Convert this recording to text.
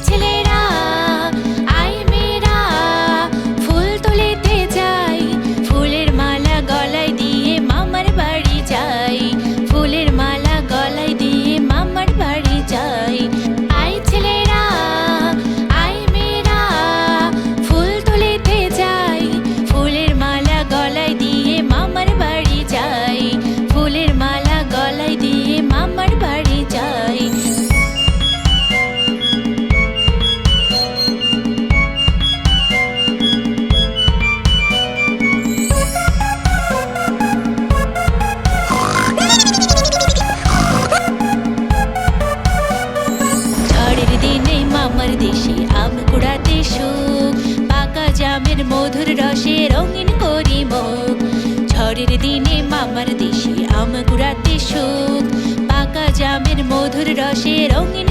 ছেলেরা আয় মেয়েরা ফুল তুলিতে যাই, ফুলের মালা গলায় দিয়ে মামার বাড়ি যাই, ফুলের মালা গলায় দিয়ে মামার বাড়ি যাই। আয় ছেলেরা আয় মেয়েরা ফুল তুলিতে যাই, ফুলের মালা গলায় দিয়ে মামার বাড়ি যাই, ফুলের মালা গলায় দিয়ে মামার বাড়ি যাই। ঝড়ের দিনে মামার দেশে আম কুড়াতে সুখ, পাকা জামের মধুর রসে রঙিন করি মুখ। ঝড়ের দিনে মামার দেশে আম কুড়াতে সুখ, পাকা জামের মধুর রসে রঙিন